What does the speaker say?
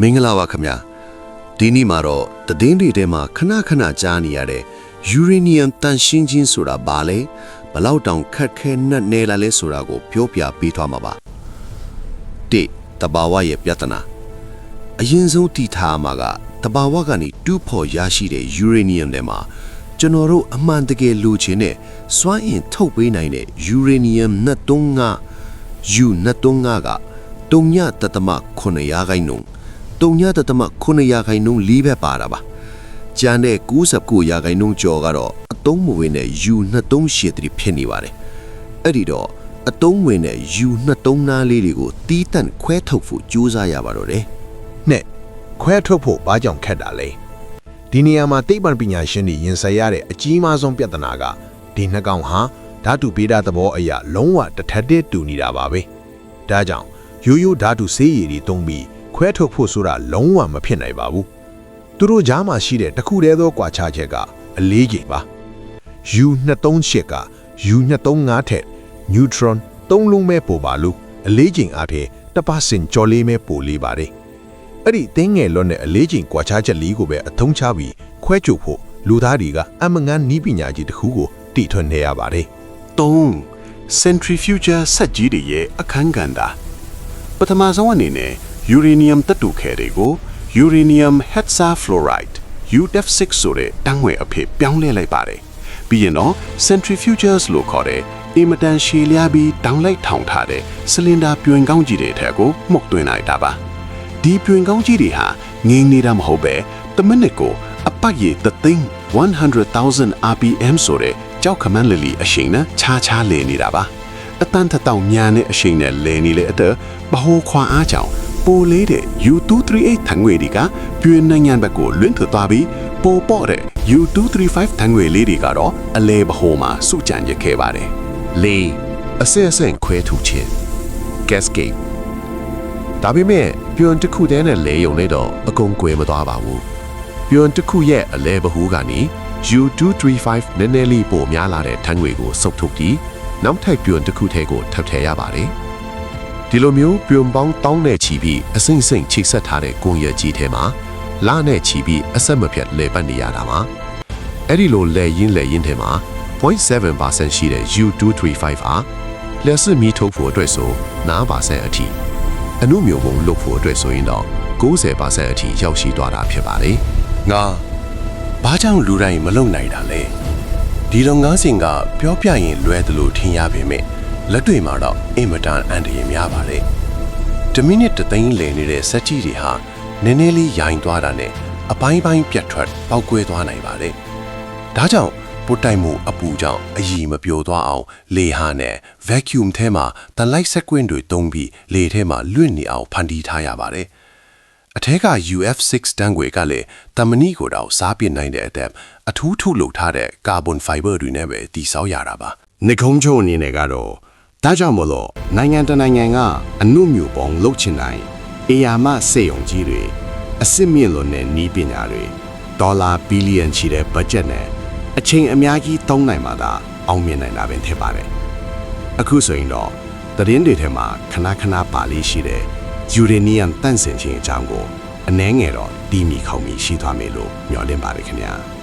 မင်္ဂလာပါခင်ဗျာဒီနေ့မှာတော့သတင်းတွေထဲမှာခဏကြားနေရတဲ့ယူရေနီယမ်တန်ရှင်းခြင်းဆိုတာဘာလဲဘလောက်တောင်ခက်ခဲနှက်နေလာလဲဆိုတာကိုပြောပြပေးသွားမှာပါတိတဘာဝရဲ့ပြဿနာအရင်ဆုံးတည်ထားမှာကတဘာဝကနေတူးဖော်ရရှိတဲ့ယူရေနီယမ်တွေမှာကျွန်တော်တို့အမှန်တကယ်လိုချင်တဲ့စွမ်းအင်ထုတ်ပေးနိုင်တဲ့ယူရေနီယမ်235 U235 က3.9ရာခိုင်နှုန်း3.9ရာခိုင်နှုန်းလေးပဲပါတာပါကျန်တဲ့99ရာခိုင်နှုန်းကျော်ကတော့အသုံးမဝင်တဲ့ U238 ဖြစ်နေပါတယ်အဲ့ဒီတော့အသုံးဝင်တဲ့ U235 လေးတွေကိုတီးတန့်ခွဲထုတ်ဖို့ကြိုးစားရပါတော့တယ်နဲ့ခွဲထုတ်ဖို့ဘာကြောင့်ခက်တာလဲဒီနေရာမှာသိပ္ပံပညာရှင်တွေရင်ဆိုင်ရတဲ့အကြီးမားဆုံးပြဿနာကဒီနှစ်ကောင်ဟာဓာတုဗေဒသဘောအရလုံးဝတစ်ထပ်တည်းတူနေတာပါပဲဒါကြောင့်ရိုးဓာတုဆေးရည်တွေသုံးပြီးခွဲထုတ်ဖို့ဆိုတာလုံးဝမဖြစ်နိုင်ပါဘူးသူတို့ကြားမှာရှိတဲ့တစ်ခုတည်းသောကွာခြားချက်ကအလေးချိန်ပါ U238 က U235 ထက် neutron 3 လုံးပဲပိုပါလို့အလေးချိန်အားဖြင့် 1% ကျော်လေးပဲပိုလေးပါတယ်အဲ့ဒီတင်းငယ်လွတ်တဲ့အလေးချိန်ကွာခြားချက်လေးကိုပဲအသုံးချပြီးခွဲချုပ်ဖို့လူသားတွေကအမငန်းနီးပညာကြီးတစ်ခုကိုတည်ထွင်နေရပါတယ်3 centrifugal စက်ကြီးတွေရဲ့အခန်းကဏ္ဍပထမဆုံးအနေနဲ့ယူရေနီယမ်သတ္တုခဲတွေကို uranium hexafluoride UF6 ဆိုတဲ့တန်းငွေအဖြစ်ပြောင်းလဲလိုက်ပါတယ်ပြီးရင်တော့ centrifuges လို့ခေါ်တဲ့အင်မတန်ရှည်လျားပြီးတောင်းလိုက်ထောင်ထားတဲ့စလင်ဒါပြွင်ကောင်းကြီးတွေထဲကိုမှုတ်သွင်းလိုက်တာပါဒီပြွင်ကောင်းကြီးတွေဟာငိမ့်နေတာမဟုတ်ပဲတစ်မိနစ်ကိုအပတ်ရသသိန်း 100,000 RPM ဆိုတဲ့ကြောက်ခမန်းလီအရှိန်နဲ့ခြားလဲနေတာပါအတန်းထတောင်များတဲ့အရှိန်နဲ့လဲနေလေအတော့ဘဟိုခွာအားကြောင့်ပိုလေးတဲ့ U238 ထန်ငွေတွေကပြွင်နိုင်ငံဘက်ကိုလွင့်ထွက်သွားပြီးပိုပေါ့တဲ့ U235 ထန်ငွေလေးတွေကတော့အလဲဘဟိုမှာစုကြံရခဲ့ပါတယ်လေအစင်ခွဲထုတ်ခြင်း cascade ဒါပေမဲ့ပြွန်တစ်ခုတည်းနဲ့လဲယုံနေတော့အကုန်ကွယ်မသွားပါဘူးပြွန်တစ်ခုရဲ့အလဲဘဟိုကနေ U235 နည်းနည်းလေးပိုများလာတဲ့ထန်ငွေကိုစုပ်ထုတ်ပြီးနောက်ထပ်ပြွန်တစ်ခုထဲကိုထပ်ထည့်ရပါတယ်ဒီလိုမျိုးပြွန်ပေါင်းတောင်းနဲ့ချီပြီးအစိမ့်ချိတ်ဆက်ထားတဲ့ကွန်ရက်ကြီးထဲမှာလနဲ့ချီပြီးအဆက်မပြတ်လဲပတ်နေရတာပါအဲ့ဒီလိုလဲရင်းထဲမှာ 0.7% ရှိတဲ့ U235 ဟာလျှက်စစ်မီးထုတ်ဖို့အတွက်ဆို 9% အထိအနုမျိုးပုံလုပ်ဖို့အတွက်ဆိုရင်တော့ 90% အထိရောက်ရှိသွားတာဖြစ်ပါတယ်ငါဘာကြောင့်လူတိုင်းမလုံနိုင်တာလဲဒီတော့ငါးစင်ကပြောပြရင်လွယ်တယ်လို့ထင်ရပေမဲ့လက်တွေ့မှာတော့အင်မတန်အန္တရာယ်များပါတယ်။တစ်မိနစ်တစ်သိန်းလည်နေတဲ့စက်ကြီးတွေဟာနည်းနည်းလေးရိုင်သွားတာနဲ့အပိုင်းပြတ်ထွက်ပေါက်ကွဲသွားနိုင်ပါတယ်။ဒါကြောင့်ပုတ်တိုက်မှုအပူကြောင့်အရည်မပြိုသွားအောင်လေဟာနဲ့ vacuum ထဲမှာတန်လိုက်ဆက်ကွင်းတွေတုံးပြီးလေထဲမှာလွင့်နေအောင်ဖန်တီးထားရပါတယ်။အထက်က UF6 တန်းခွေကလည်းတမဏိကိုတော့စားပြစ်နိုင်တဲ့အတက်အထူးထုတ်လုပ်ထားတဲ့ကာဗွန်ဖိုင်ဘာတွေနဲ့ပဲတည်ဆောက်ရတာပါ။နေကုန်းချုံအနေနဲ့ကတော့ဒါကြောင့်မလို့နိုင်ငံတနိုင်ငံကအနုမျိုးပေါင်းလှုပ်ချင်တိုင်းအေယာမစေယုံကြီးတွေအစစ်မြင့်လို့နဲ့နီးပညာတွေဒေါ်လာဘီလီယံချီတဲ့ဘတ်ဂျက်နဲ့အချိန်အများကြီးသုံးနိုင်မှသာအောင်မြင်နိုင်တာပဲဖြစ်ပါတယ်။အခုဆိုရင်တော့သတင်းတွေထဲမှာခဏပါလေးရှိတဲ့ယူရေနီယမ်တန့်စင်ခြင်းအကြောင်းကိုအနည်းငယ်တော့တီးမိခေါက်မိရှိသွားမယ်လို့မျှော်လင့်ပါတယ်ခင်ဗျာ။